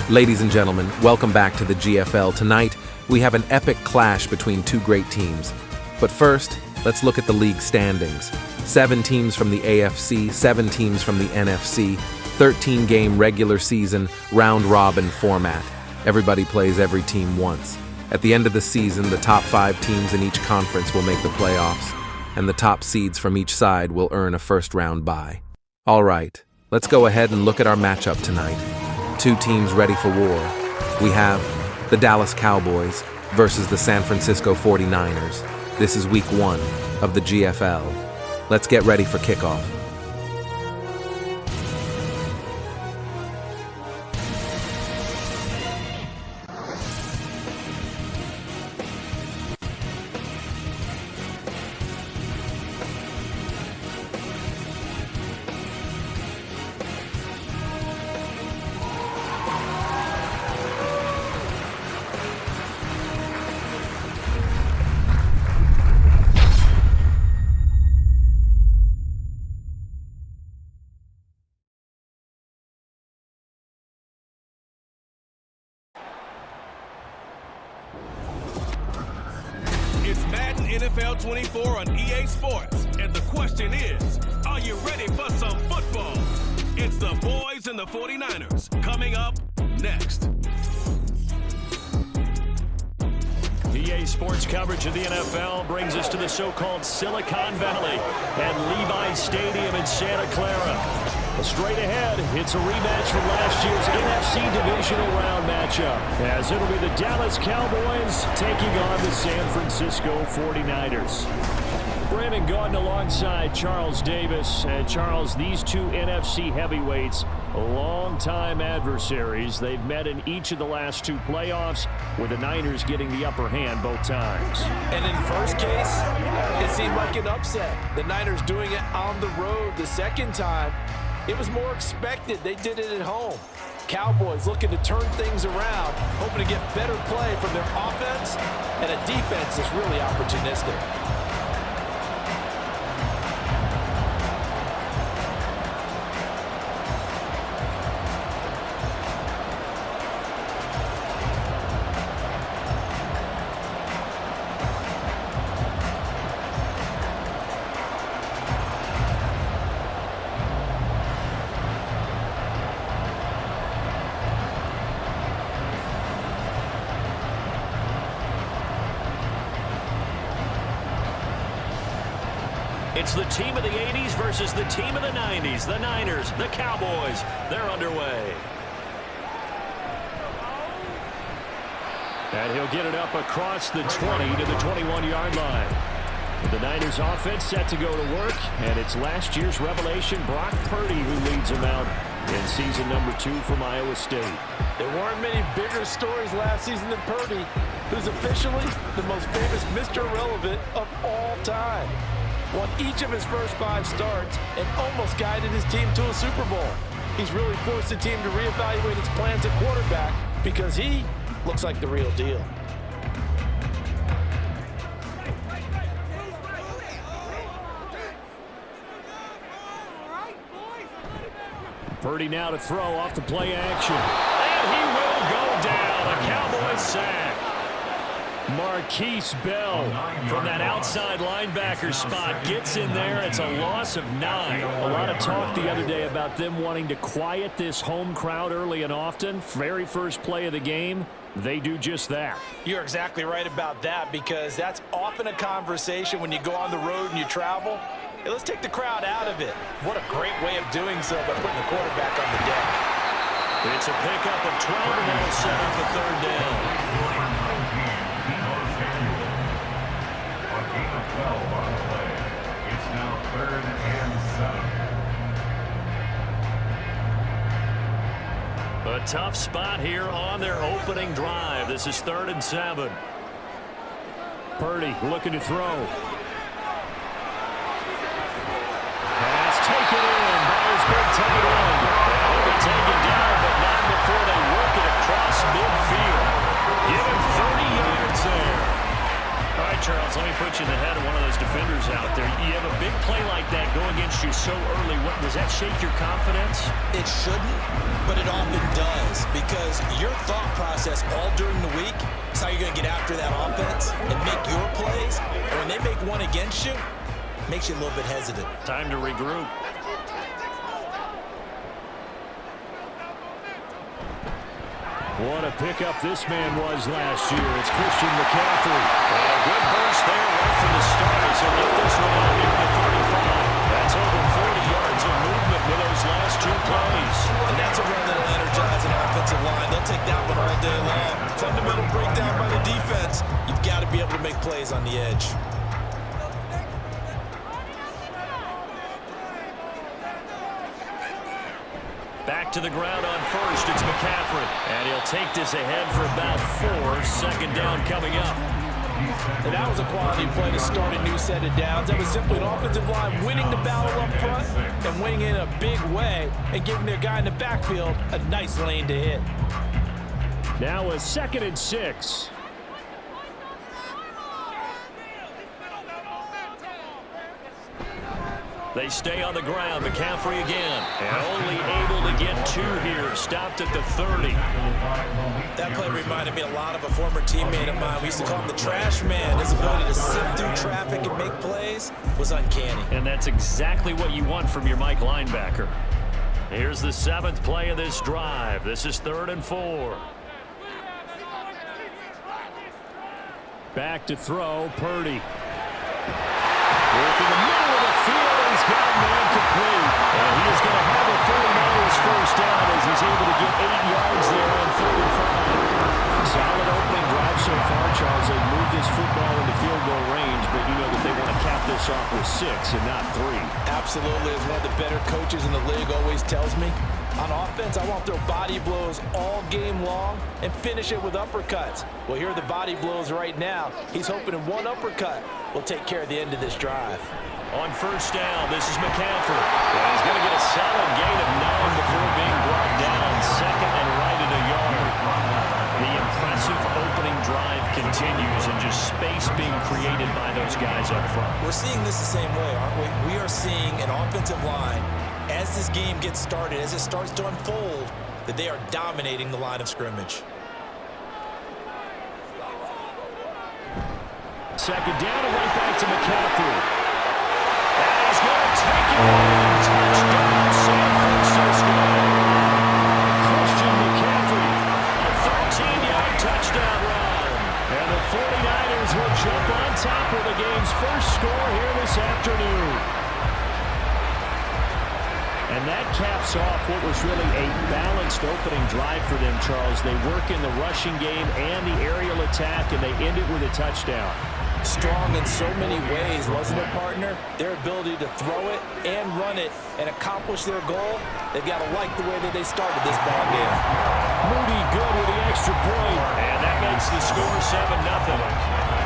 Ladies and gentlemen, welcome back to the GFL. Tonight, we have an epic clash between two great teams. But first, let's look at the league standings. 7 teams from the AFC, 7 teams from the NFC, 13-game regular season, round-robin format. Everybody plays every team once. At the end of the season, the top 5 teams in each conference will make the playoffs, and the top seeds from each side will earn a first-round bye. All right, let's go ahead and look at our matchup tonight. 2 teams ready for war. We have the Dallas Cowboys versus the San Francisco 49ers. This is week 1 of the GFL. Let's get ready for kickoff. It's Madden NFL 24 on EA Sports, and the question is, are you ready for some football? It's the boys and the 49ers coming up next. EA Sports coverage of the NFL brings us to the so-called Silicon Valley at Levi's Stadium in Santa Clara. Straight ahead, it's a rematch from last year's NFC Divisional Round matchup, as it'll be the Dallas Cowboys taking on the San Francisco 49ers. Brandon Gaudin alongside Charles Davis. And Charles, these two NFC heavyweights, long-time adversaries. They've met in each of the last 2 playoffs, with the Niners getting the upper hand both times. And in the first case, it seemed like an upset. The Niners doing it on the road. The second time, it was more expected. They did it at home. Cowboys looking to turn things around, hoping to get better play from their offense and a defense that's really opportunistic. It's the team of the 80s versus the team of the 90s. The Niners, the Cowboys, they're underway. And he'll get it up across the 20 to the 21-yard line. The Niners offense set to go to work, and it's last year's revelation, Brock Purdy, who leads them out in season number 2 from Iowa State. There weren't many bigger stories last season than Purdy, who's officially the most famous Mr. Irrelevant of all time. Won each of his first 5 starts and almost guided his team to a Super Bowl. He's really forced the team to reevaluate its plans at quarterback because he looks like the real deal. Purdy now to throw off the play action. And he will go down. A Cowboys sack. Marquise Bell from that outside linebacker spot gets in there. It's a loss of 9. A lot of talk the other day about them wanting to quiet this home crowd early and often. Very first play of the game, they do just that. You're exactly right about that, because that's often a conversation when you go on the road and you travel. Hey, let's take the crowd out of it. What a great way of doing so by putting the quarterback on the deck. It's a pickup of 12, and that'll set up a 3rd down. It's now 3rd and 7. A tough spot here on their opening drive. This is 3rd and 7. Purdy looking to throw. Pass taken in by his big tight end. He'll be taken down, but not before they work it across midfield. Give him 30 yards there. All right, Charles, let me put you in the head of one of those defenders out there. You have a big play like that go against you so early. Does that shake your confidence? It shouldn't, but it often does. is, because your thought process all during the week is how you're going to get after that offense and make your plays. And when they make one against you, it makes you a little bit hesitant. Time to regroup. What a pickup this man was last year. It's Christian McCaffrey. And a good burst there right from the start as he'll let this one out near the 35. That's over 40 yards of movement with those last two plays. And that's a run that'll energize an offensive line. They'll take that one all day long. Fundamental breakdown by the defense. You've got to be able to make plays on the edge. Back to the ground on first, it's McCaffrey. And he'll take this ahead for about 4. Second down coming up. And that was a quality play to start a new set of downs. That was simply an offensive line winning the battle up front and winning in a big way and giving their guy in the backfield a nice lane to hit. Now a 2nd and 6. They stay on the ground. McCaffrey again. And only able to get 2 here. Stopped at the 30. That play reminded me a lot of a former teammate of mine. We used to call him the trash man. His ability to sift through traffic and make plays was uncanny. And that's exactly what you want from your Mike linebacker. Here's the 7th play of this drive. This is 3rd and 4. Back to throw, Purdy. Work in the middle of the field, and he's got a man complete. And he is going to have a 49ers first down as he's able to get 8 yards there on 3rd and 5. Solid opening drive so far, Charles. They moved this football into field goal range, but you know that they want to cap this off with 6 and not 3. Absolutely. As one of the better coaches in the league always tells me, on offense, I want to throw body blows all game long and finish it with uppercuts. Well, here are the body blows right now. He's hoping in one uppercut will take care of the end of this drive. On first down, this is McCaffrey. And he's going to get a solid gain of 9 before being brought down. 2nd and right at a yard. The impressive opening drive continues and just space being created by those guys up front. We're seeing this the same way, aren't we? We are seeing an offensive line, as this game gets started, as it starts to unfold, that they are dominating the line of scrimmage. 2nd down and right back to McCaffrey. And he's going to take it on. Touchdown, San Francisco. Christian McCaffrey, a 13-yard touchdown run. And the 49ers will jump on top of the game's first score here this afternoon. And that caps off what was really a balanced opening drive for them, Charles. They work in the rushing game and the aerial attack, and they end it with a touchdown. Strong in so many ways, wasn't it, partner? Their ability to throw it and run it and accomplish their goal, they've got to like the way that they started this ball game. Moody good with the extra point, and that makes the score 7-0.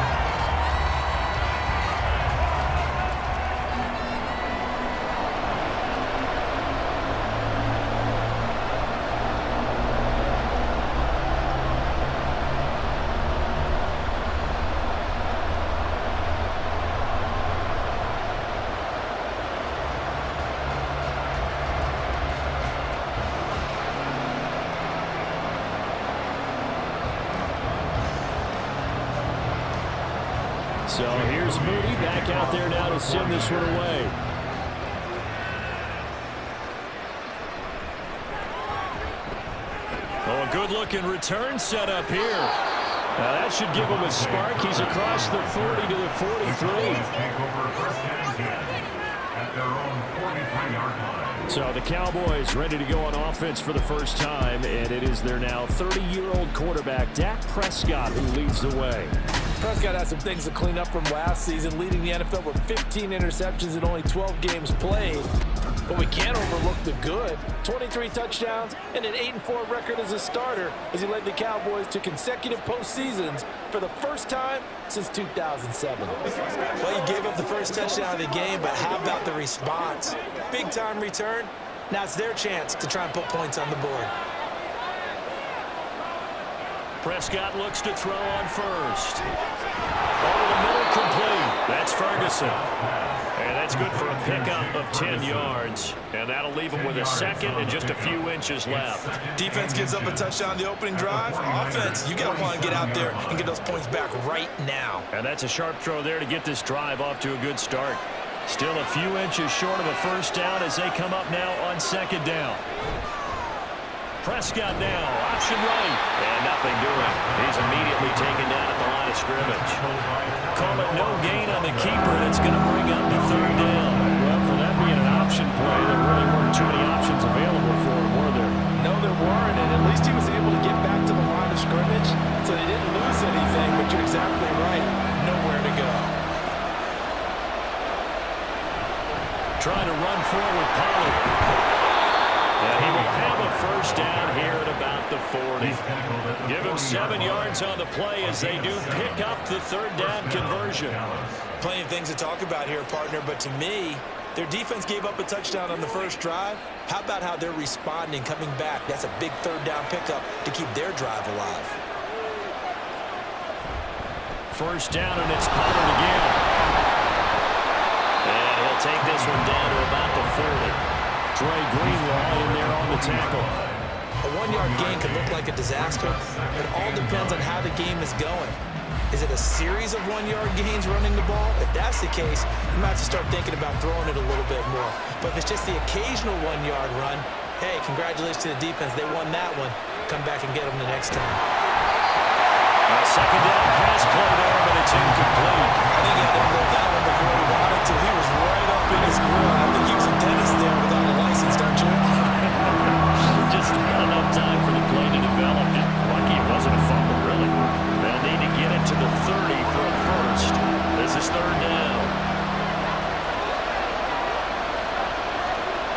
So here's Moody back out there now to send this one away. Oh, a good-looking return set up here. Now that should give him a spark. He's across the 40 to the 43. Take over 1st and 10 at their own 43-yard line. So the Cowboys ready to go on offense for the first time, and it is their now 30-year-old quarterback, Dak Prescott, who leads the way. Prescott has some things to clean up from last season, leading the NFL with 15 interceptions in only 12 games played. But we can't overlook the good. 23 touchdowns and an 8-4 record as a starter as he led the Cowboys to consecutive postseasons for the first time since 2007. Well, he gave up the first touchdown of the game, but how about the response? Big-time return. Now it's their chance to try and put points on the board. Prescott looks to throw on first. Over the middle, complete. That's Ferguson. And that's good for a pickup of 10 yards. And that'll leave him with a second and just a few inches left. Defense gives up a touchdown the opening drive. Offense, you got to want to get out there and get those points back right now. And that's a sharp throw there to get this drive off to a good start. Still a few inches short of a first down as they come up now on second down. Prescott now, option right, and nothing doing. He's immediately taken down at the line of scrimmage. Call it no gain on the keeper, and it's going to bring up the third down. Well, for that being an option play, there really weren't too many options available for him, were there? No, there weren't, and at least he was able to get back to the line of scrimmage, so they didn't lose anything, but you're exactly right. Nowhere to go. Trying to run forward, Pollard. And he will have a first down here at about the 40. Give him 7 yards on the play as they do pick up the third down conversion. Plenty of things to talk about here, partner, but to me, their defense gave up a touchdown on the first drive. How about how they're responding, coming back? That's a big third down pickup to keep their drive alive. First down, and it's Pollard again. And he'll take this one down to about the 40. Trey Greenlaw in there on the tackle. A 1-yard gain could look like a disaster. It all depends on how the game is going. Is it a series of 1-yard gains running the ball? If that's the case, you might have to start thinking about throwing it a little bit more. But if it's just the occasional 1-yard run, hey, congratulations to the defense. They won that one. Come back and get them the next time. Second down pass play there, but it's incomplete. I think he had to roll that one before he wanted to. He was right up in his grill. I think he was a dentist there without a license, don't you? Just not enough time for the play to develop. Just lucky it wasn't a fumble, really. They'll need to get it to the 30 for a first. This is third down.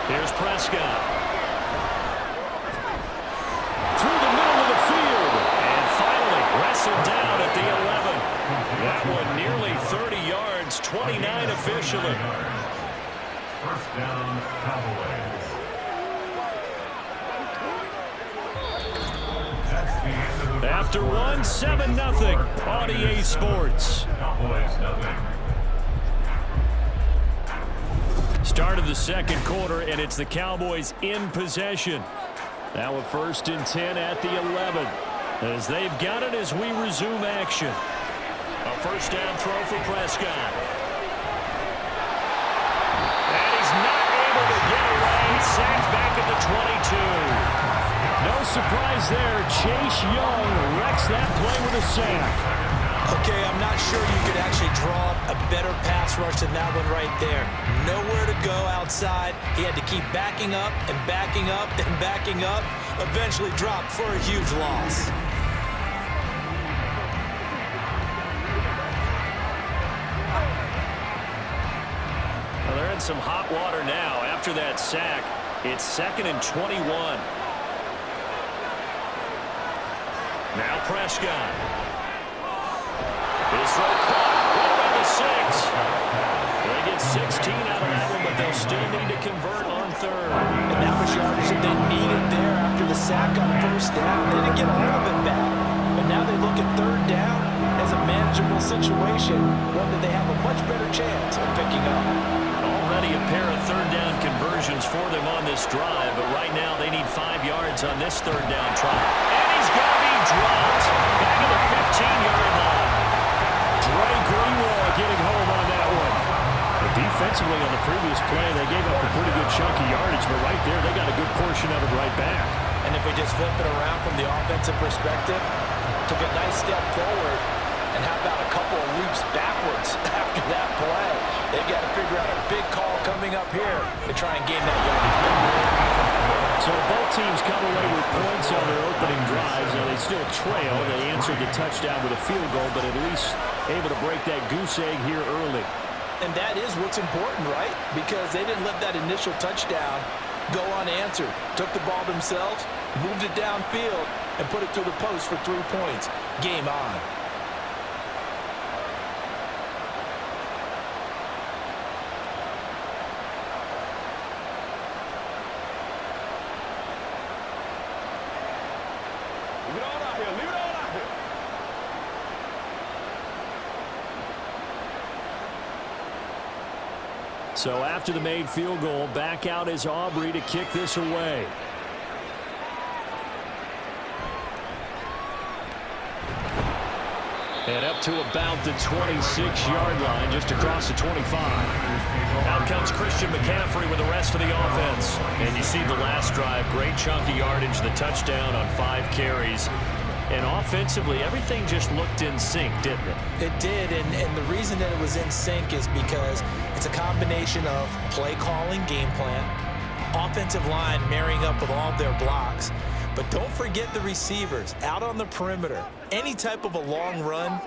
Here's Prescott. Through the middle of the field. And finally wrestled down at the 11. That one nearly 30 yards, 29 officially. First down, Cowboys. After one, 7-0 on EA Sports. Cowboys, nothing. Start of the second quarter, and it's the Cowboys in possession. Now a 1st and 10 at the 11. As they've got it as we resume action. A first down throw for Prescott. And he's not able to get away. Sacked back at the 22. No surprise there. Chase Young wrecks that play with a sack. Okay, I'm not sure you could actually draw a better pass rush than that one right there. Nowhere to go outside. He had to keep backing up and backing up and backing up. Eventually dropped for a huge loss. Well, they're in some hot water now. After that sack, it's 2nd and 21. Now Prescott. His throw caught right around the 6. They get 16 out of that one, but they'll still need to convert on third. And that was yardage that they needed there after the sack on first down. They didn't get all of it back. But now they look at third down as a manageable situation, one that they have a much better chance of picking up. Already a pair of third down conversions for them on this drive, but right now they need 5 yards on this third down try. And he's going to be dropped back at the 15-yard line. Trey Greenlaw getting home on that one. But defensively on the previous play, they gave up a pretty good chunk of yardage, but right there they got a good portion of it right back. And if we just flip it around from the offensive perspective, took a nice step forward, and how about a couple of leaps backwards after that play? They've got to figure out a big call coming up here to try and gain that yardage back. So both teams come away with points on their opening drives. Now they still trail. They answered the touchdown with a field goal, but at least able to break that goose egg here early. And that is what's important, right? Because they didn't let that initial touchdown go unanswered. Took the ball themselves, moved it downfield, and put it through the post for 3 points. Game on. Leave it all out here. Leave it all out here. So after the made field goal, back out is Aubrey to kick this away. And up to about the 26-yard line, just across the 25. Out comes Christian McCaffrey with the rest of the offense. And you see the last drive, great chunk of yardage, the touchdown on 5 carries. And offensively, everything just looked in sync, didn't it? It did, and the reason that it was in sync is because it's a combination of play calling, game plan, offensive line marrying up with all of their blocks. But don't forget the receivers out on the perimeter. Any type of a long run,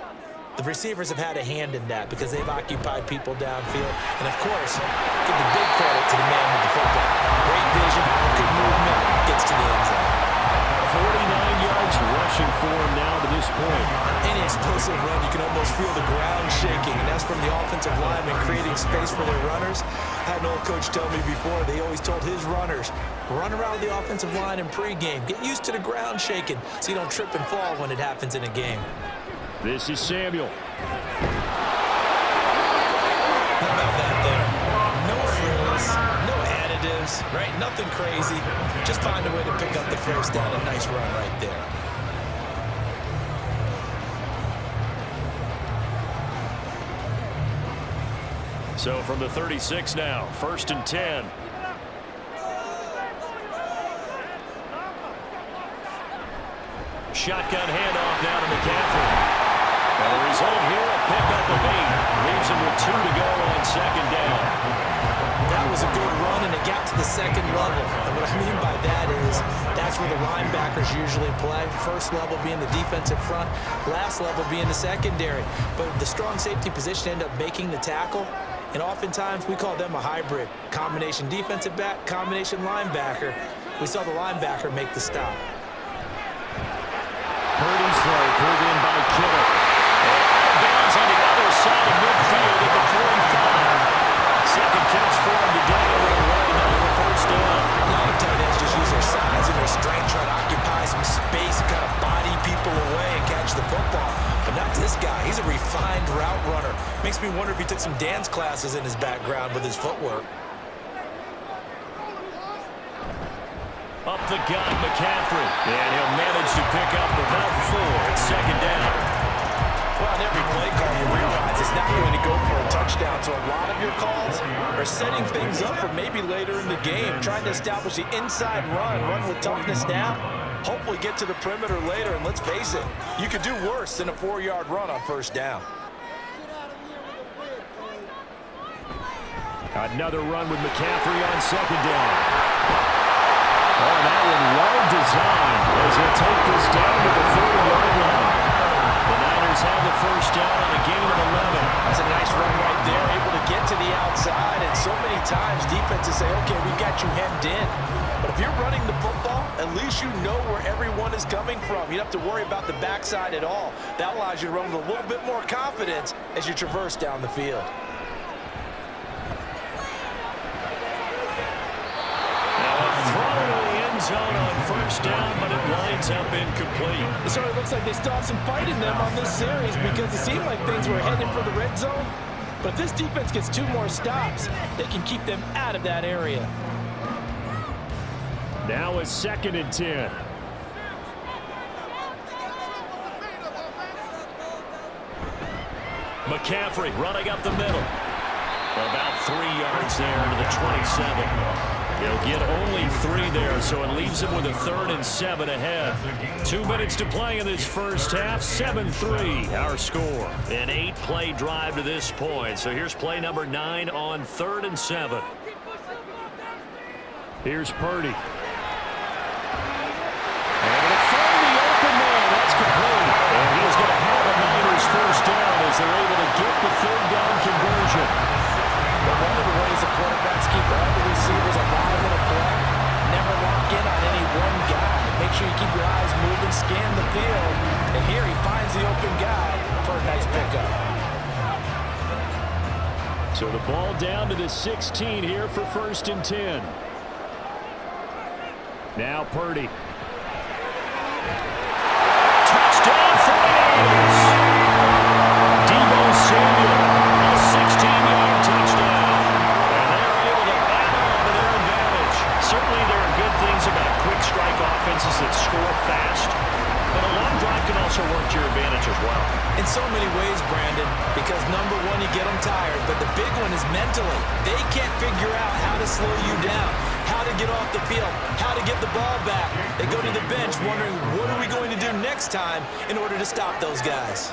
the receivers have had a hand in that because they've occupied people downfield. And, of course, give the big credit to the man with the football. Great vision, good movement, gets to the end zone. 49 yards rushing for him now to this point. Any explosive run, you can almost feel the ground shaking, and that's from the offensive linemen creating space for their runners. I had an old coach tell me before, they always told his runners, run around the offensive line in pregame. Get used to the ground shaking so you don't trip and fall when it happens in a game. This is Samuel. How about that there? No frills, no additives, right? Nothing crazy. Just find a way to pick up the first down. A nice run right there. So from the 36 now, 1st and 10. Shotgun handoff now to McCaffrey. And the result here, a pickup of 8. Leaves him with 2 to go on 2nd down. That was a good run, and it got to the 2nd level. And what I mean by that is that's where the linebackers usually play. First level being the defensive front, last level being the secondary. But the strong safety position ended up making the tackle. And oftentimes we call them a hybrid. Combination defensive back, combination linebacker. We saw the linebacker make the stop. Purdy's throw pulled in by Kittle. And out of bounds on the other side of midfield at the 45. Second catch for him today. Running the 1st down. A lot of tight ends just use their size and their strength, try to occupy some space and kind of body people away and catch the football. But not this guy. He's a refined route runner. Makes me wonder if he took some dance classes in his background with his footwork. Up the gut, McCaffrey. And he'll manage to pick up about 4 at 2nd down. Well, on every play call, you realize it's not going to go for a touchdown. So a lot of your calls are setting things up for maybe later in the game, trying to establish the inside run with toughness now. Hopefully get to the perimeter later, and let's face it, you could do worse than a 4-yard run on 1st down. Another run with McCaffrey on 2nd down. Oh, that one well designed as he'll take this down to the 30-yard line. The Niners have the 1st down on a gain of 11. That's a nice run right there, able to get to the outside, and so many times defenses say, okay, we got you hemmed in. But if you're running the football, at least you know where everyone is coming from. You don't have to worry about the backside at all. That allows you to run with a little bit more confidence as you traverse down the field. Zone on 1st down, but it lines up incomplete. It sort of looks like they still have some fight in them on this series because it seemed like things were headed for the red zone. But if this defense gets 2 more stops, they can keep them out of that area. Now a 2nd and 10. McCaffrey running up the middle. About 3 yards there to the 27. He'll get only 3 there, so it leaves him with a 3rd and 7 ahead. 2 minutes to play in this first half. 7-3 our score. An 8-play drive to this point. So here's play number 9 on 3rd and 7. Here's Purdy. And to find the open man. That's complete. And he's going to have a Niners 1st down as they're able to get the 3rd down conversion. But one of the ways the quarterbacks keep all the receivers alive in a play, never lock in on any one guy. Make sure you keep your eyes moving, scan the field. And here he finds the open guy for a nice pickup. So the ball down to the 16 here for 1st and 10. Now Purdy. Touchdown Niners! Deebo Samuel, a 16-yard touchdown. And score fast, but a long drive can also work to your advantage as well. In so many ways, Brandon, because number one, you get them tired, but the big one is mentally. They can't figure out how to slow you down, how to get off the field, how to get the ball back. They go to the bench wondering, what are we going to do next time in order to stop those guys?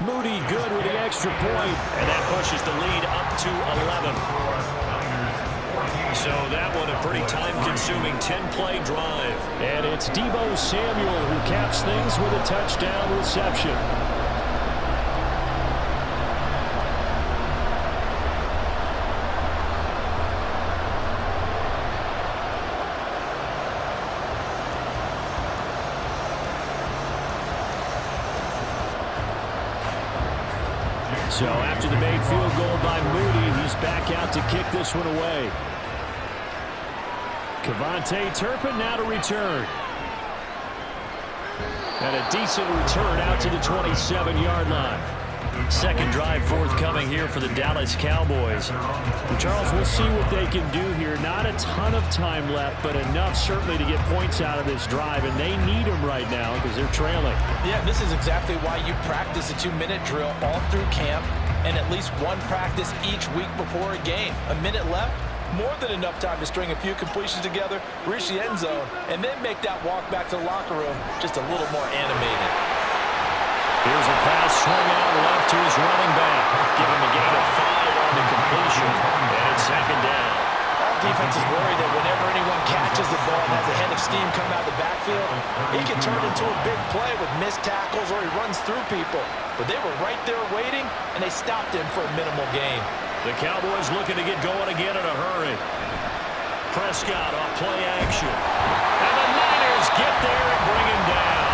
Moody good with the extra point, and that pushes the lead up to 11. So that one a pretty time-consuming 10-play drive. And it's Deebo Samuel who caps things with a touchdown reception. So after the made field goal by Moody, he's back out to kick this one away. Kevontae Turpin now to return. And a decent return out to the 27-yard line. Second drive forthcoming here for the Dallas Cowboys. And Charles, we'll see what they can do here. Not a ton of time left, but enough certainly to get points out of this drive, and they need them right now because they're trailing. Yeah, this is exactly why you practice a 2-minute drill all through camp and at least one practice each week before a game. A minute left, more than enough time to string a few completions together, reach the end zone, and then make that walk back to the locker room just a little more animated. Here's a pass swung out left to his running back. Give him a gain of 5 on the completion, and it's second down. All defenses worry that whenever anyone catches the ball and has a head of steam come out of the backfield, he can turn into a big play with missed tackles or he runs through people. But they were right there waiting, and they stopped him for a minimal gain. The Cowboys looking to get going again in a hurry. Prescott off play action. And the Niners get there and bring him down.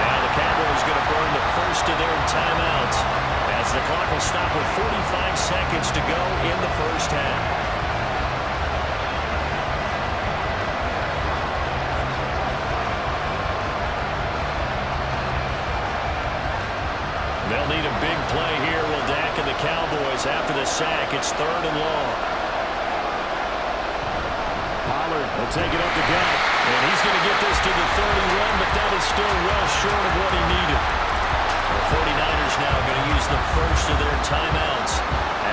Now the Cowboys going to burn the first of their timeouts as the clock will stop with 45 seconds to go in the first half. They'll need a big play here. Will Dak and the Cowboys after the sack. It's 3rd and long. Pollard will take it up the gut. And he's going to get this to the 31, but that is still well short of what he needed. The 49ers now going to use the first of their timeouts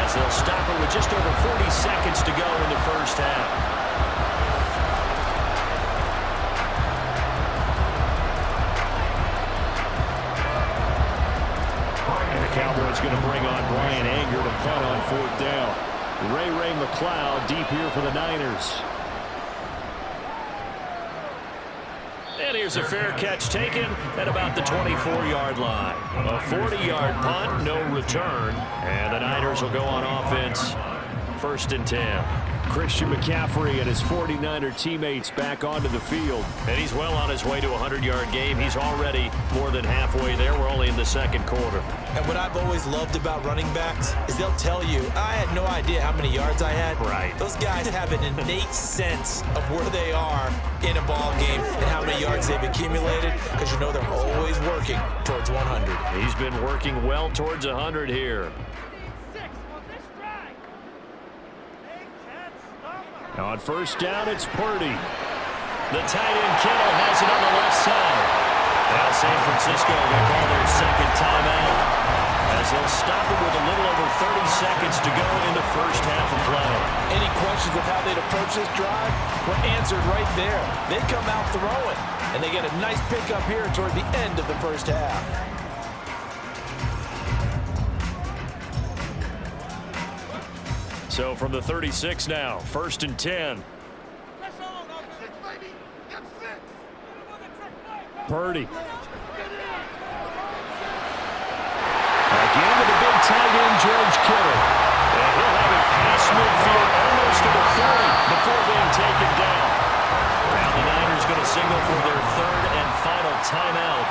as they'll stop it with just over 40 seconds to go in the first half. Cowboys going to bring on Brian Anger to punt on 4th down. Ray McLeod deep here for the Niners. And here's a fair catch taken at about the 24-yard line. A 40-yard punt, no return. And the Niners will go on offense. 1st and 10. Christian McCaffrey and his 49er teammates back onto the field. And he's well on his way to a 100-yard game. He's already more than halfway there. We're only in the second quarter. And what I've always loved about running backs is they'll tell you, I had no idea how many yards I had. Right. Those guys have an innate sense of where they are in a ball game and how many yards they've accumulated because you know they're always working towards 100. He's been working well towards 100 here. On 1st down, it's Purdy. The tight end Kittle has it on the left side. Now San Francisco will call their second timeout as they'll stop it with a little over 30 seconds to go in the first half of play. Any questions of how they'd approach this drive were answered right there. They come out throwing, and they get a nice pickup here toward the end of the first half. So from the 36 now, 1st and 10. Purdy. Again with the big tight end, George Kittle. And he'll have it past midfield almost to the 30 before being taken down. Now the Niners going to signal for their 3rd and final timeout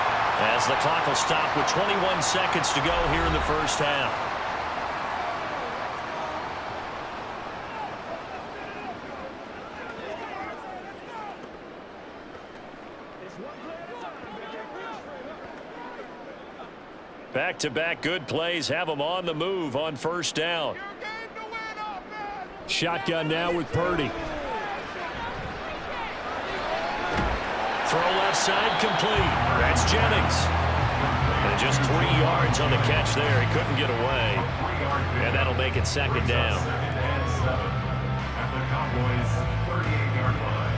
as the clock will stop with 21 seconds to go here in the first half. Back-to-back good plays have them on the move on 1st down. throw left side complete. That's Jennings. And just 3 yards on the catch there. He couldn't get away. And that'll make it second down. At the Cowboys' 38-yard line.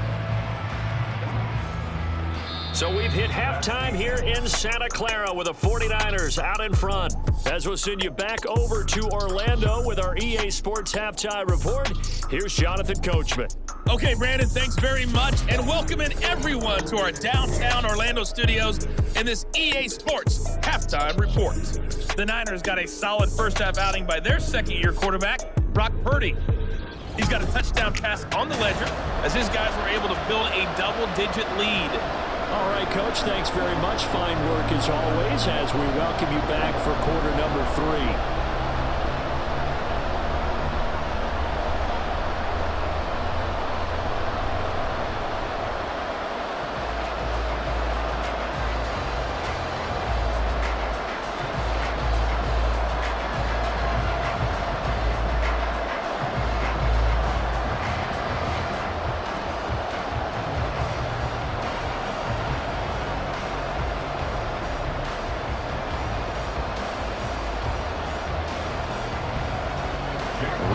So we've hit halftime here in Santa Clara with the 49ers out in front. As we'll send you back over to Orlando with our EA Sports Halftime Report, here's Jonathan Coachman. Okay, Brandon, thanks very much, and welcoming everyone to our downtown Orlando studios in this EA Sports Halftime Report. The Niners got a solid first-half outing by their second-year quarterback, Brock Purdy. He's got a touchdown pass on the ledger as his guys were able to build a double-digit lead. All right, Coach, thanks very much. Fine work as always as we welcome you back for quarter number 3.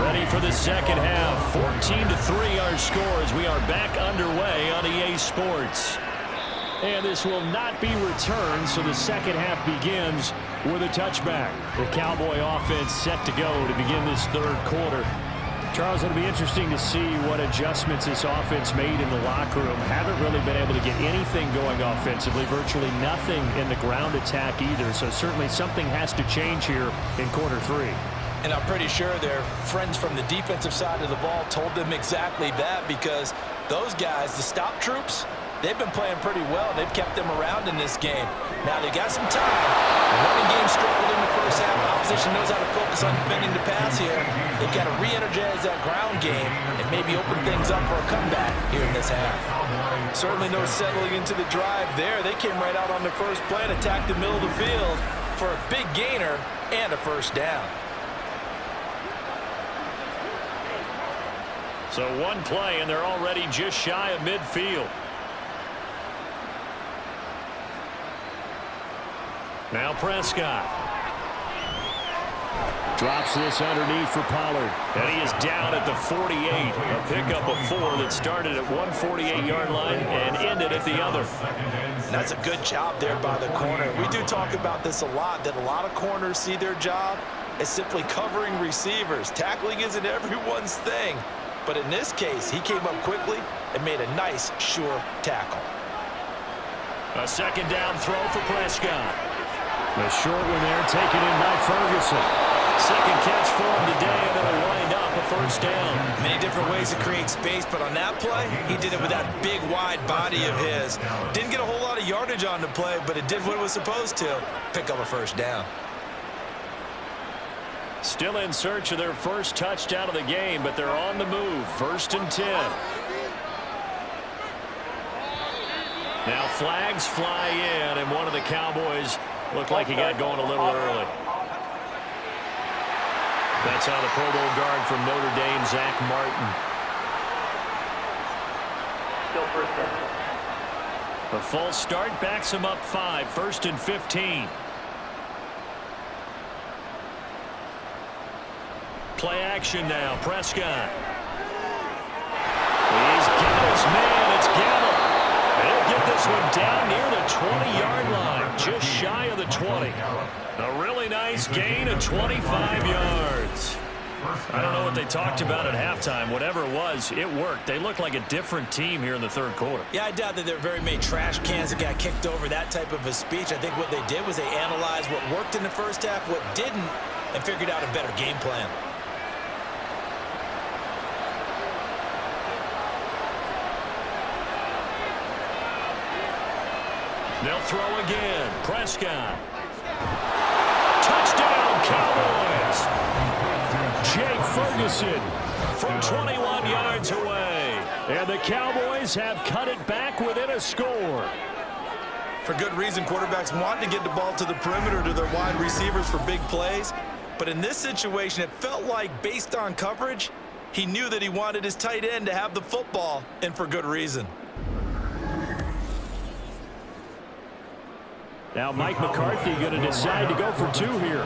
Ready for the second half. 14-3 our scores. We are back underway on EA Sports. And this will not be returned, so the second half begins with a touchback. The Cowboy offense set to go to begin this third quarter. Charles, it'll be interesting to see what adjustments this offense made in the locker room. Haven't really been able to get anything going offensively, virtually nothing in the ground attack either. So certainly something has to change here in quarter 3. And I'm pretty sure their friends from the defensive side of the ball told them exactly that, because those guys, the stop troops, they've been playing pretty well. They've kept them around in this game. Now, they got some time. The running game struggled in the first half. Opposition knows how to focus on defending the pass here. They've got to re-energize that ground game and maybe open things up for a comeback here in this half. Certainly no settling into the drive there. They came right out on the first play and attacked the middle of the field for a big gainer and a first down. So one play, and they're already just shy of midfield. Now Prescott. Drops this underneath for Pollard. And he is down at the 48. A pickup of 4 that started at 148-yard line and ended at the other. That's a good job there by the corner. We do talk about this a lot, that a lot of corners see their job as simply covering receivers. Tackling isn't everyone's thing. But in this case, he came up quickly and made a nice, sure tackle. A second down throw for Prescott. The short one there taken in by Ferguson. Second catch for him today, and it'll wind up a first down. Many different ways to create space, but on that play, he did it with that big, wide body of his. Didn't get a whole lot of yardage on the play, but it did what it was supposed to. Pick up a first down. Still in search of their first touchdown of the game, but they're on the move. 1st and 10. Now flags fly in, and one of the Cowboys looked like he got going a little early. That's how the Pro Bowl guard from Notre Dame, Zach Martin. Still first down. The false start backs him up 5. 1st and 15. Play action now. Prescott. He's got his man. It's Gallup. They'll get this one down near the 20-yard line. Just shy of the 20. A really nice gain of 25 yards. I don't know what they talked about at halftime. Whatever it was, it worked. They look like a different team here in the third quarter. Yeah, I doubt that there were very many trash cans that got kicked over, that type of a speech. I think what they did was they analyzed what worked in the first half, what didn't, and figured out a better game plan. They'll throw again. Prescott. Touchdown, Cowboys. Jake Ferguson from 21 yards away. And the Cowboys have cut it back within a score. For good reason, quarterbacks want to get the ball to the perimeter to their wide receivers for big plays. But in this situation, it felt like, based on coverage, he knew that he wanted his tight end to have the football, and for good reason. Now Mike McCarthy going to decide to go for 2 here.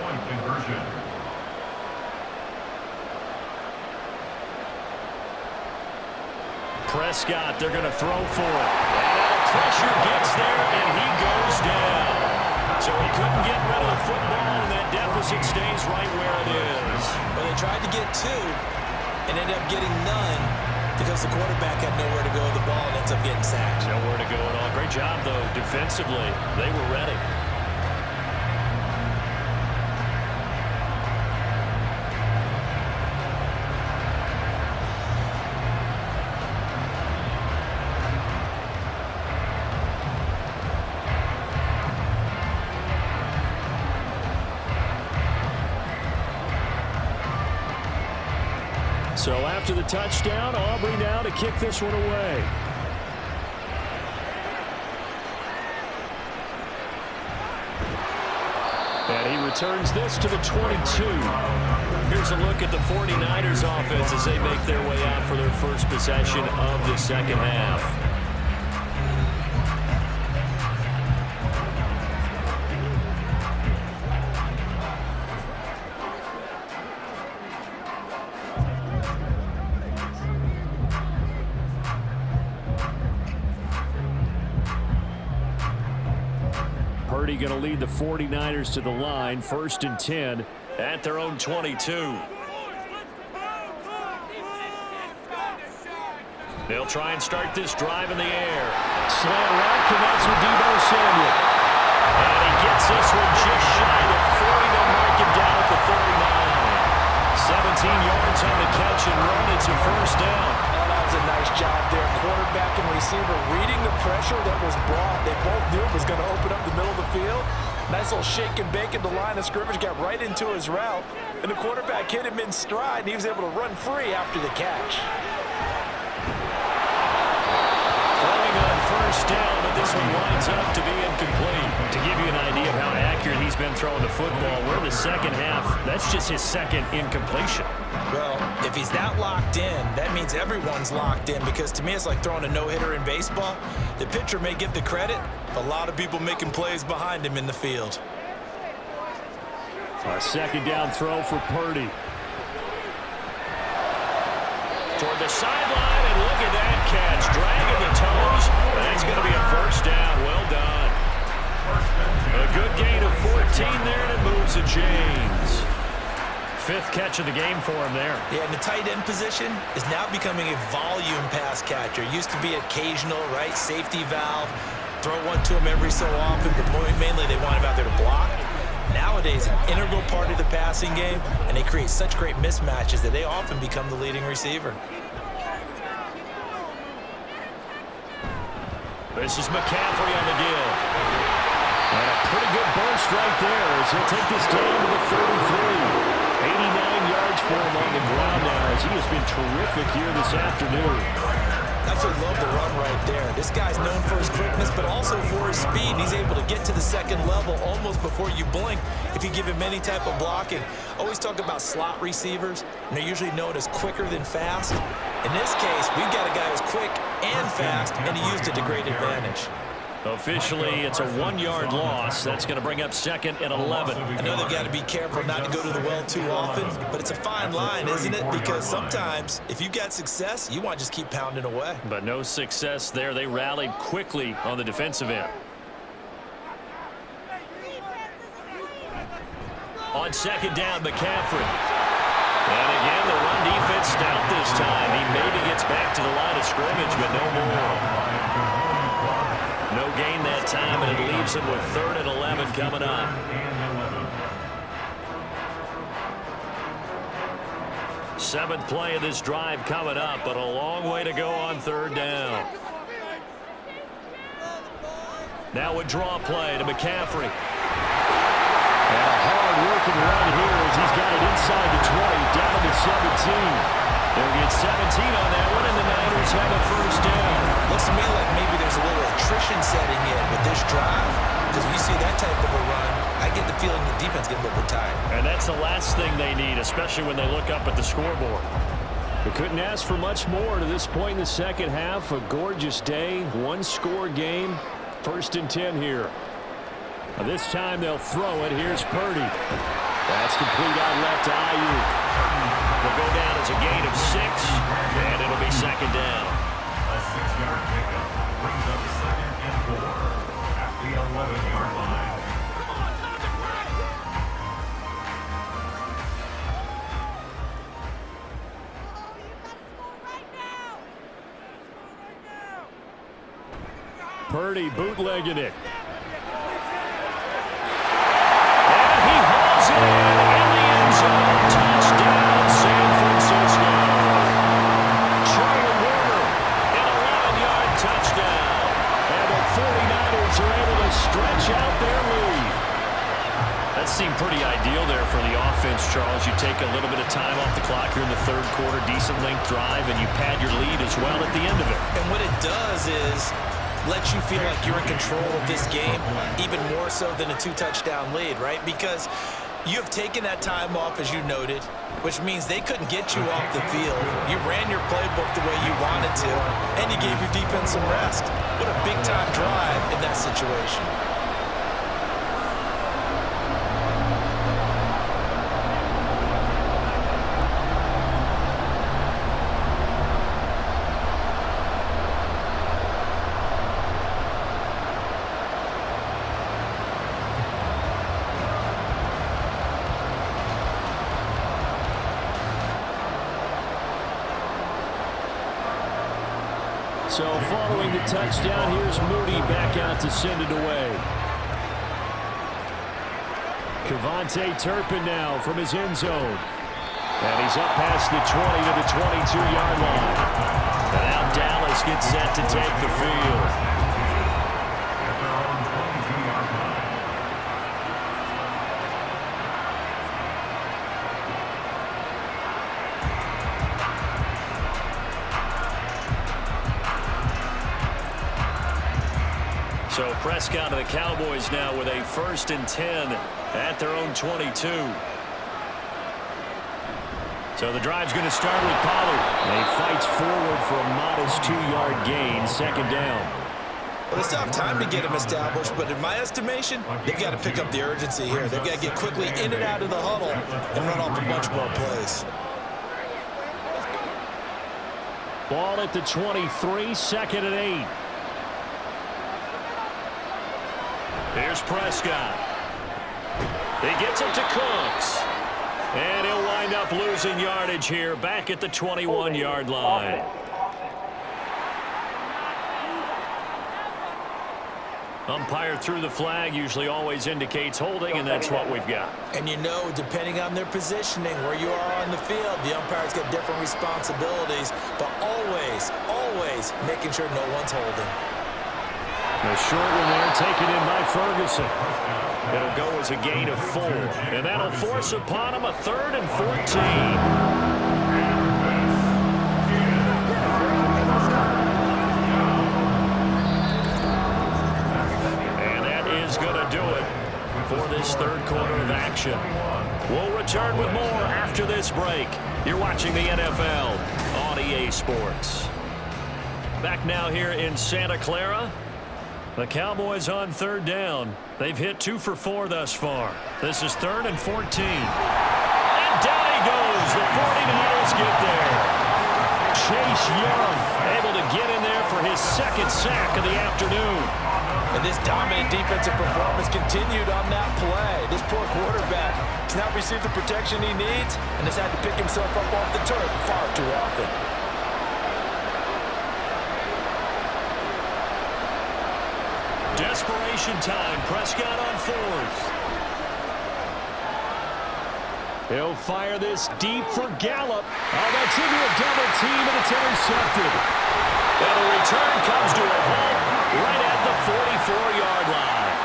Prescott, they're going to throw for it. And pressure gets there, and he goes down. So he couldn't get rid of the football, and that deficit stays right where it is. Well, they tried to get 2 and ended up getting none because the quarterback had nowhere to go with the ball and ends up getting sacked. Nowhere to go at all. Great job, though, defensively. They were ready. So after the touchdown, Aubrey now to kick this one away. And he returns this to the 22. Here's a look at the 49ers offense as they make their way out for their first possession of the second half. Purdy going to lead the 49ers to the line, 1st and 10 at their own 22. They'll try and start this drive in the air. Slant route connects with Deebo Samuel. And he gets this one just shy of 40. They'll mark him down at the 39. 17 yards on the catch and run. It's a first down. That was a nice job there. Quarterback and receiver reading the pressure that was brought. They both knew it was going to open up the middle of the field. Nice little shake and bake at the line of scrimmage. Got right into his route. And the quarterback hit him in stride. And he was able to run free after the catch. Throwing on first down, but this one winds up to be incomplete. To give you an idea of how accurate he's been throwing the football, we're in the second half. That's just his second incompletion. Well, if he's that locked in, that means everyone's locked in, because to me it's like throwing a no-hitter in baseball. The pitcher may get the credit, but a lot of people making plays behind him in the field. A second down throw for Purdy. Toward the sideline, and look at that catch. Dragging the toes. That's going to be a first down. Well done. A good gain of 14 there, and it moves the chains. 5th catch of the game for him there. Yeah, and the tight end position is now becoming a volume pass catcher. Used to be occasional, right? Safety valve. Throw one to him every so often, but mainly they want him out there to block. Nowadays, an integral part of the passing game, and they create such great mismatches that they often become the leading receiver. This is McCaffrey on the give. And a pretty good burst right there as he'll take this down to the 33. 89 yards for him on the ground now as he has been terrific here this afternoon. Absolutely love the run right there. This guy's known for his quickness, but also for his speed. And he's able to get to the second level almost before you blink if you give him any type of blocking. Always talk about slot receivers, and they're usually known as quicker than fast. In this case, we've got a guy who's quick and fast, and he used it to great advantage. Officially, it's a 1-yard loss. That's going to bring up 2nd and 11. I know they've got to be careful not to go to the well too often, but it's a fine line, isn't it? Because sometimes, if you got success, you want to just keep pounding away. But no success there. They rallied quickly on the defensive end. On 2nd down, McCaffrey. And again, the run defense stout this time. He maybe gets back to the line of scrimmage, but no more. No gain that time, and it leaves him with 3rd and 11 coming up. Seventh play of this drive coming up, but a long way to go on 3rd down. Now a draw play to McCaffrey. And a hard-working run here as he's got it inside the 20, down to the 17. They'll get 17 on that one, and the Niners have a first down. Looks to me like maybe there's a little attrition setting in with this drive, because when you see that type of a run, I get the feeling the defense gets a little bit tired. And that's the last thing they need, especially when they look up at the scoreboard. They couldn't ask for much more to this point in the second half. A gorgeous day, 1-score game, 1st and 10 here. This time they'll throw it. Here's Purdy. That's complete out left to Ayuk. They'll go down as a gain of 6, and it'll be second down. A 6-yard pickup brings up 2nd and 4 at the 11-yard line. Purdy bootlegging it. And he hauls it in the end zone. Touchdown, San Francisco. Charlie Warner, an 11-yard touchdown. And the 49ers are able to stretch out their lead. That seemed pretty ideal there for the offense, Charles. You take a little bit of time off the clock here in the third quarter, decent length drive, and you pad your lead as well at the end of it. And what it does is lets you feel like you're in control of this game, even more so than a 2-touchdown lead, right? Because you have taken that time off, as you noted, which means they couldn't get you off the field. You ran your playbook the way you wanted to, and you gave your defense some rest. What a big-time drive in that situation. So following the touchdown, here's Moody back out to send it away. Kevontae Turpin now from his end zone. And he's up past the 20 to the 22-yard line. And now Dallas gets set to take the field. So Prescott of the Cowboys now with a 1st and 10 at their own 22. So the drive's going to start with Pollard. And he fights forward for a modest 2-yard gain, 2nd down. Well, they still have time to get him established, but in my estimation, they've got to pick up the urgency here. They've got to get quickly in and out of the huddle and run off a bunch more plays. Ball at the 23, 2nd and 8. Here's Prescott. He gets it to Cooks. And he'll wind up losing yardage here back at the 21-yard line. Umpire threw the flag, usually always indicates holding, and that's what we've got. And you know, depending on their positioning, where you are on the field, the umpire's got different responsibilities, but always, always making sure no one's holding. A short one there, taken in by Ferguson. It'll go as a gain of 4. And that'll force upon him a 3rd and 14. And that is going to do it for this third quarter of action. We'll return with more after this break. You're watching the NFL on EA Sports. Back now here in Santa Clara. The Cowboys on 3rd down. They've hit 2 for 4 thus far. This is 3rd and 14. And down he goes. The 49ers get there. Chase Young able to get in there for his 2nd sack of the afternoon. And this dominant defensive performance continued on that play. This poor quarterback has not received the protection he needs and has had to pick himself up off the turf far too often. Desperation time. Prescott on 4th. He'll fire this deep for Gallup. Oh, that's into a double team, and it's intercepted. And the return comes to a halt right at the 44-yard line.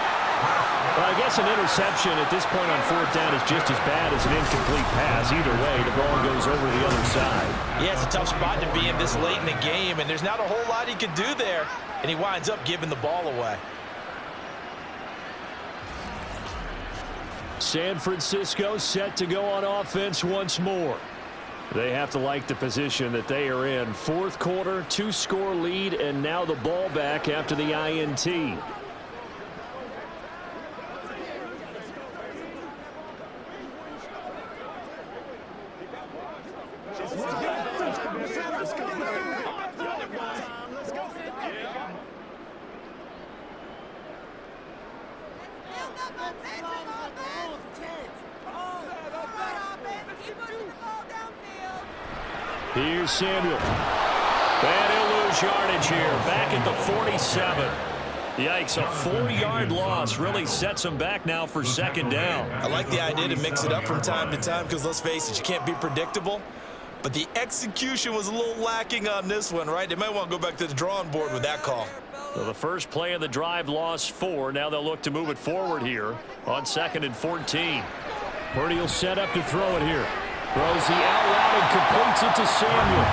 Well, I guess an interception at this point on 4th down is just as bad as an incomplete pass. Either way, the ball goes over the other side. Yeah, it's a tough spot to be in this late in the game, and there's not a whole lot he can do there, and he winds up giving the ball away. San Francisco set to go on offense once more. They have to like the position that they are in. 4th quarter, 2-score lead, and now the ball back after the INT. Here's Samuel. And he'll lose yardage here. Back at the 47. Yikes, a 4-yard loss really sets him back now for second down. I like the idea to mix it up from time to time because, let's face it, you can't be predictable. But the execution was a little lacking on this one, right? They might want to go back to the drawing board with that call. So the first play of the drive lost 4. Now they'll look to move it forward here on 2nd and 14. Purdy will set up to throw it here. Throws the out route and completes it to Samuel.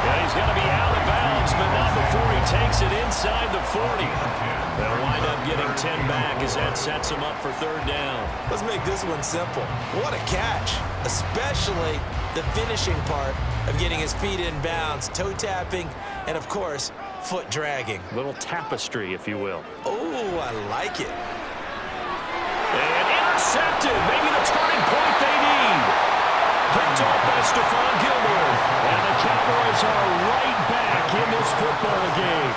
Yeah, he's going to be out of bounds, but not before he takes it inside the 40. They'll wind up getting 10 back as that sets him up for third down. Let's make this one simple. What a catch, especially the finishing part of getting his feet in bounds, toe tapping, and of course, foot dragging. Little tapestry, if you will. Oh, I like it. And intercepted. Maybe the turning point they need. Picked off by Stephon Gilmore. And the Cowboys are right back in this football game.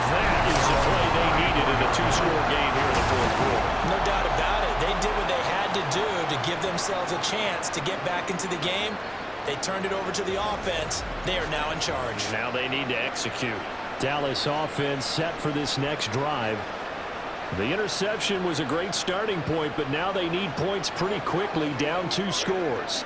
That is the play they needed in a 2-score game here in the fourth quarter. No doubt about it. They did what they had to do to give themselves a chance to get back into the game. They turned it over to the offense. They are now in charge. Now they need to execute. Dallas offense set for this next drive. The interception was a great starting point, but now they need points pretty quickly, down 2 scores.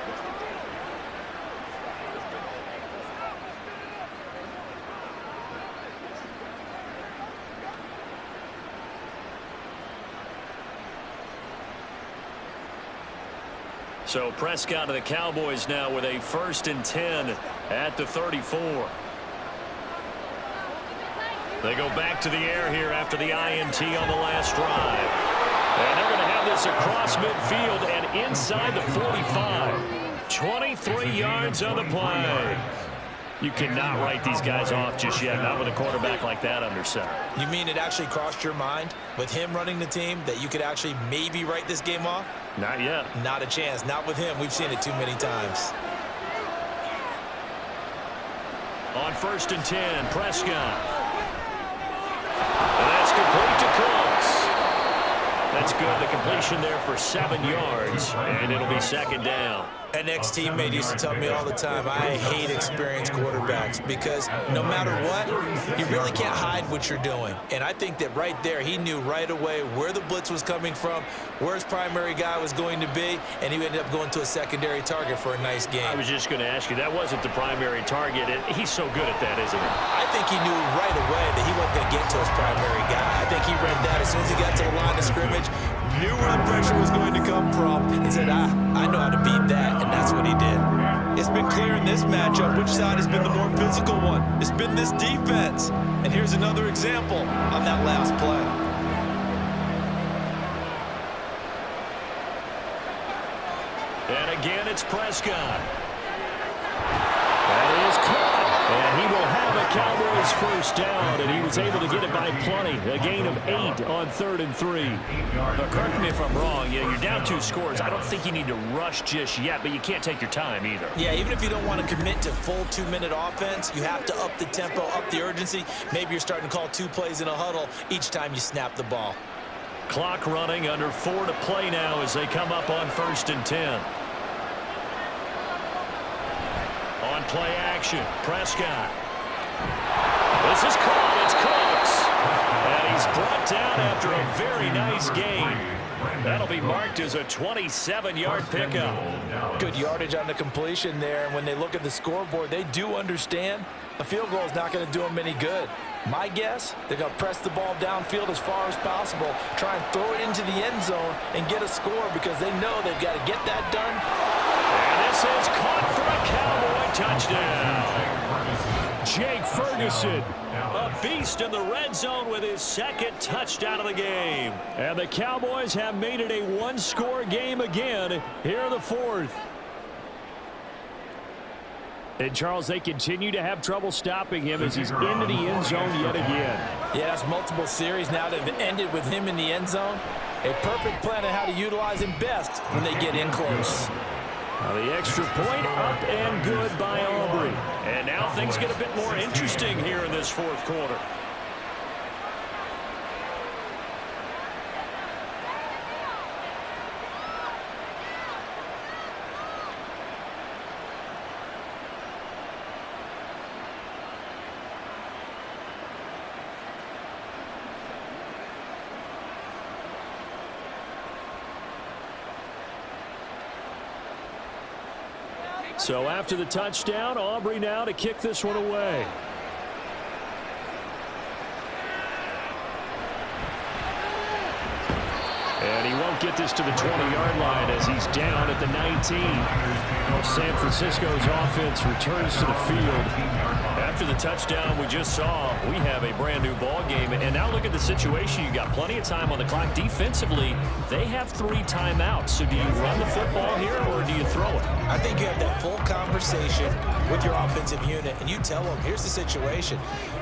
So Prescott of the Cowboys now with a 1st and 10 at the 34. They go back to the air here after the INT on the last drive. And they're going to have this across midfield and inside the 45. 23 yards on the play. You cannot write these guys off just yet, not with a quarterback like that under center. You mean it actually crossed your mind with him running the team that you could actually maybe write this game off? Not yet. Not a chance. Not with him. We've seen it too many times. On 1st and 10, Prescott. And that's complete to Cooks. That's good. The completion there for 7 yards, and it'll be 2nd down. An ex-teammate used to tell me all the time, I hate experienced quarterbacks because no matter what, you really can't hide what you're doing. And I think that right there, he knew right away where the blitz was coming from, where his primary guy was going to be, and he ended up going to a secondary target for a nice game. I was just going to ask you, that wasn't the primary target, and he's so good at that, isn't he? I think he knew right away that he wasn't going to get to his primary guy. I think he read that as soon as he got to the line of scrimmage, knew where the pressure was going to come from, and said, I know how to beat that, and that's what he did. It's been clear in this matchup which side has been the more physical one. It's been this defense. And here's another example on that last play. And again, it's Prescott. That is caught. And he will have a Cowboys 1st down, and he was able to get it by plenty. A gain of 8 on 3rd and 3. Now, correct me if I'm wrong. You're down 2 scores. I don't think you need to rush just yet, but you can't take your time either. Yeah, even if you don't want to commit to full 2-minute offense, you have to up the tempo, up the urgency. Maybe you're starting to call 2 plays in a huddle each time you snap the ball. Clock running, under 4 to play now as they come up on 1st and 10. On play action, Prescott. This is caught. It's Cooks. And he's brought down after a very nice gain. That'll be marked as a 27-yard pickup. Good yardage on the completion there. And when they look at the scoreboard, they do understand a field goal is not going to do them any good. My guess, they're going to press the ball downfield as far as possible, try and throw it into the end zone and get a score because they know they've got to get that done. And this is caught for a Cowboy touchdown. Jake Ferguson, a beast in the red zone with his 2nd touchdown of the game. And the Cowboys have made it a 1-score game again here in the 4th. And, Charles, they continue to have trouble stopping him as he's into the end zone yet again. Yeah, that's multiple series now that have ended with him in the end zone. A perfect plan on how to utilize him best when they get in close. Now the extra point up and good by Aubrey. And now things get a bit more interesting here in this 4th quarter. So after the touchdown, Aubrey now to kick this one away. And he won't get this to the 20-yard line as he's down at the 19. San Francisco's offense returns to the field. After the touchdown we just saw, we have a brand-new ball game. And now look at the situation. You got plenty of time on the clock. Defensively, they have 3 timeouts. So do you run the football here or do you throw it? I think you have that full conversation with your offensive unit, and you tell them, here's the situation.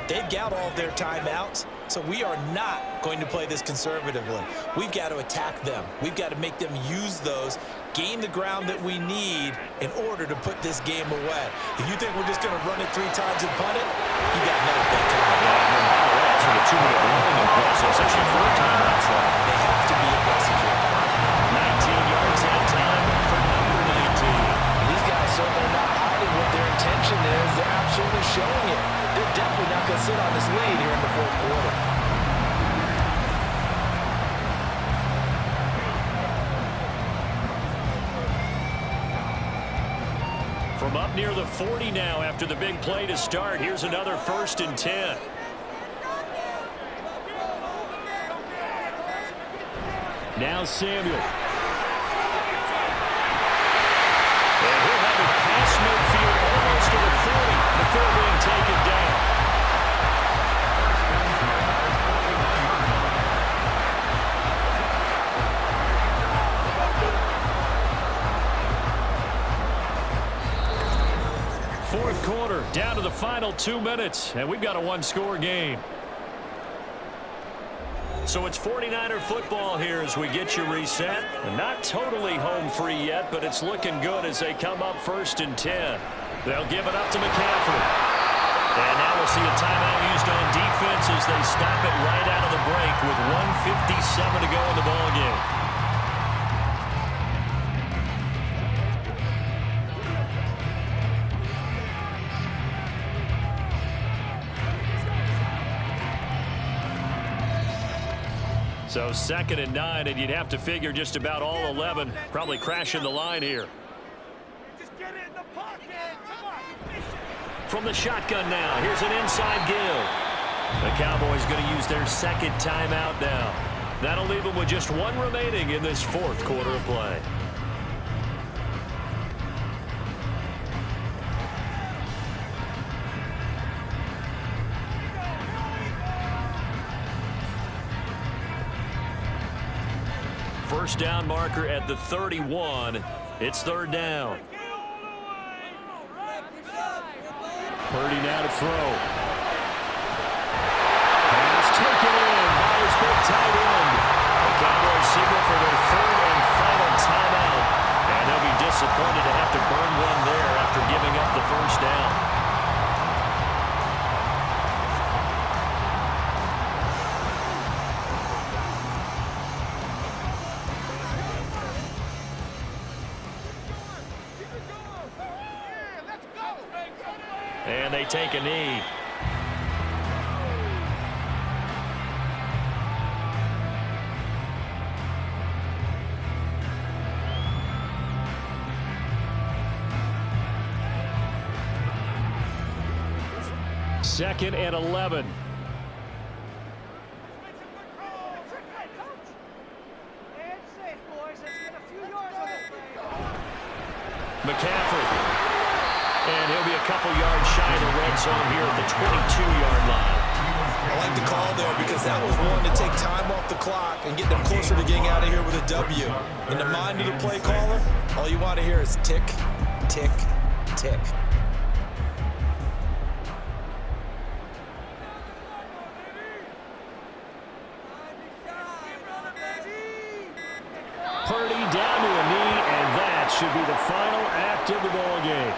They've got all of their timeouts, so we are not going to play this conservatively. We've got to attack them. We've got to make them use those, gain the ground that we need in order to put this game away. If you think we're just going to run it 3 times and punt it, you got another thing coming. So the 2-minute warning process, actually 4 timeouts left. They have to be aggressive here. 19 yards that time for number 19. These guys certainly not hiding what their intention is. They're absolutely showing it. They're definitely not going to sit on this lead here in the 4th quarter. From up near the 40 now after the big play to start. Here's another 1st and 10. Now Samuel. And he'll have it past midfield almost to the 40 before being taken down. Fourth quarter, down to the final 2 minutes, and we've got a 1-score game. So it's 49er football here as we get you reset. Not totally home free yet, but it's looking good as they come up 1st and 10. They'll give it up to McCaffrey. And now we'll see a timeout used on defense as they stop it right out of the break with 1:57 to go in the ballgame. So 2nd and 9, and you'd have to figure just about all 11 probably crashing the line here. Just get it in the pocket. Come on. From the shotgun now, here's an inside give. The Cowboys going to use their 2nd timeout now. That'll leave them with just 1 remaining in this 4th quarter of play. First down marker at the 31. It's 3rd down. Purdy now to throw. Pass taken in by his big tight end. The Cowboys signal for their 3rd and final timeout. And they'll be disappointed to have to burn one there after giving up the 1st down. And they take a knee. Second and 11. McCaffrey. And he'll be a couple yards shy of the red zone here at the 22-yard line. I like the call there because that was one to take time off the clock and get them closer to getting out of here with a W. In the mind of the play caller, all you want to hear is tick, tick, tick. Purdy down to a knee, and that should be the final act of the ball game.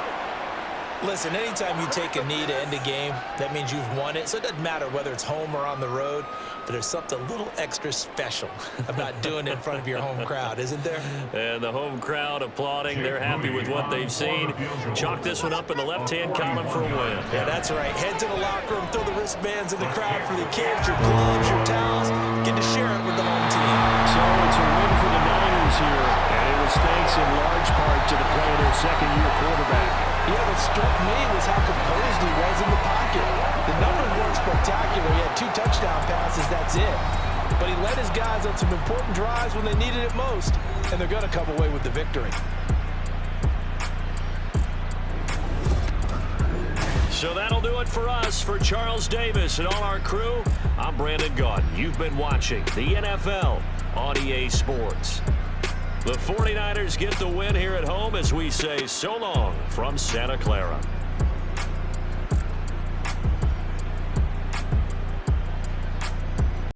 Listen, anytime you take a knee to end a game, that means you've won it. So it doesn't matter whether it's home or on the road, but there's something a little extra special about doing it in front of your home crowd, isn't there? And the home crowd applauding. They're happy with what they've seen. Chalk this one up in the left-hand column for a win. Yeah, that's right. Head to the locker room, throw the wristbands in the crowd for the kids, your gloves, your towels. Get to share it with the home team. So it's a win for the Niners here, and it was this thanks in large part to the play of their second-year quarterback. Yeah, what struck me was how composed he was in the pocket. The numbers weren't spectacular. He had 2 touchdown passes, that's it. But he led his guys on some important drives when they needed it most, and they're going to come away with the victory. So that'll do it for us. For Charles Davis and all our crew, I'm Brandon Gaudin. You've been watching the NFL on EA Sports. The 49ers get the win here at home as we say so long from Santa Clara.